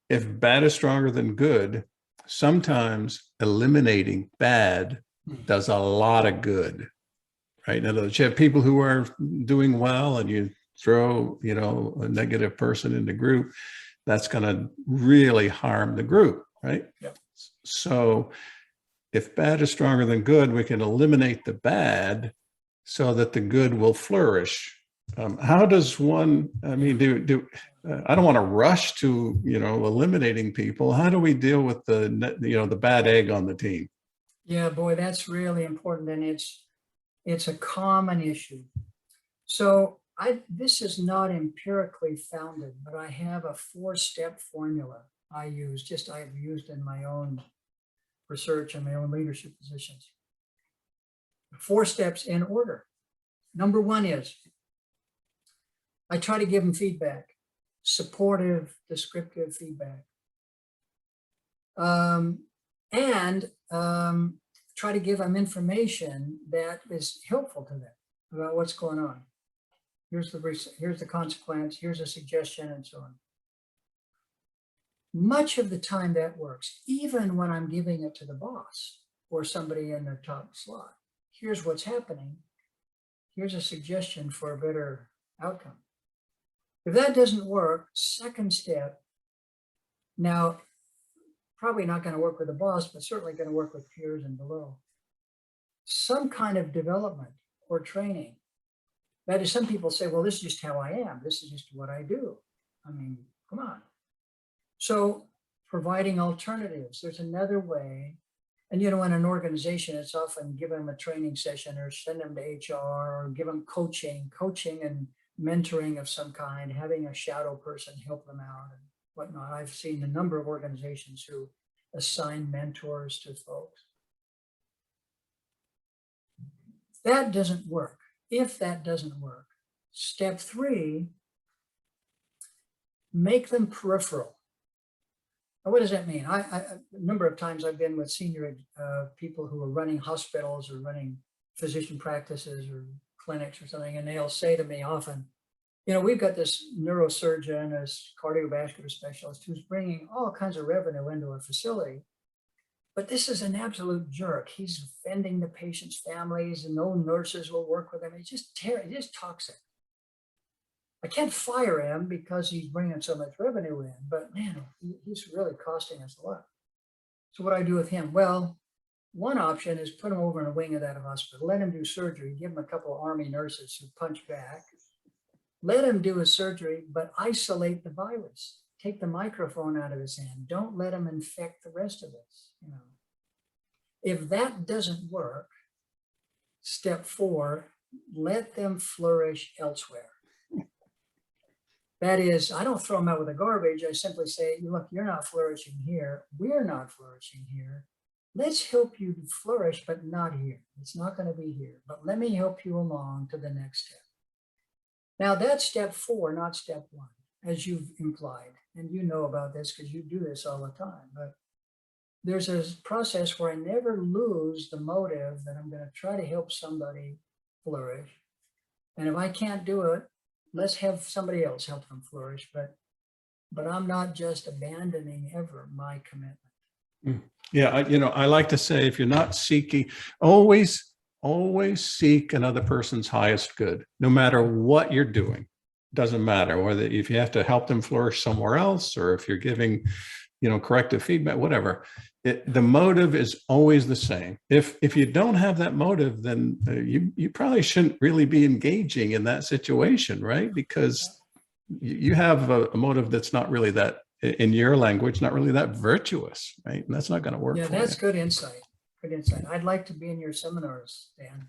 if bad is stronger than good, sometimes eliminating bad does a lot of good, right? In other words, you have people who are doing well and you throw, a negative person in the group, that's going to really harm the group, right? Yep. So if bad is stronger than good, we can eliminate the bad so that the good will flourish. How does one, I mean, I don't want to rush to, eliminating people. How do we deal with the bad egg on the team? Yeah, boy, that's really important. And it's a common issue. So this is not empirically founded, but I have a 4-step formula I've used in my own research and my own leadership positions. 4 steps in order. Number 1 is I try to give them feedback, supportive, descriptive feedback. And try to give them information that is helpful to them about what's going on. Here's the consequence, here's a suggestion, and so on. Much of the time that works, even when I'm giving it to the boss or somebody in the top slot. Here's what's happening. Here's a suggestion for a better outcome. If that doesn't work, 2nd step, now probably not going to work with the boss, but certainly going to work with peers and below. Some kind of development or training. That is, some people say, well, this is just how I am. This is just what I do. I mean, come on. So providing alternatives, there's another way. And, in an organization, it's often give them a training session or send them to HR or give them coaching and mentoring of some kind, having a shadow person help them out and whatnot. I've seen a number of organizations who assign mentors to folks. That doesn't work. If that doesn't work, step 3, make them peripheral. Now, what does that mean? A number of times I've been with senior people who are running hospitals or running physician practices or clinics or something, and they'll say to me often, we've got this neurosurgeon, this cardiovascular specialist who's bringing all kinds of revenue into our facility. But this is an absolute jerk. He's offending the patient's families and no nurses will work with him. He's just toxic. I can't fire him because he's bringing so much revenue in, but man, he's really costing us a lot. So what do I do with him? Well, one option is put him over in a wing of that hospital, let him do surgery, give him a couple of Army nurses who punch back, let him do his surgery, but isolate the virus. Take the microphone out of his hand. Don't let him infect the rest of us. If that doesn't work, step 4, let them flourish elsewhere. That is, I don't throw them out with the garbage. I simply say, look, you're not flourishing here. We're not flourishing here. Let's help you flourish, but not here. It's not going to be here, but let me help you along to the next step. Now that's step 4, not step 1, as you've implied. And you know about this because you do this all the time. But there's a process where I never lose the motive that I'm going to try to help somebody flourish. And if I can't do it, let's have somebody else help them flourish. But I'm not just abandoning ever my commitment. Yeah, I like to say, if you're not seeking, always seek another person's highest good, no matter what you're doing. Doesn't matter whether if you have to help them flourish somewhere else or if you're giving, corrective feedback, whatever. The motive is always the same. If you don't have that motive, then you probably shouldn't really be engaging in that situation, right? Because you have a motive that's not really that, in your language, not really that virtuous, right? And that's not going to work. Yeah, for that's you. good insight. Good insight. I'd like to be in your seminars, Dan.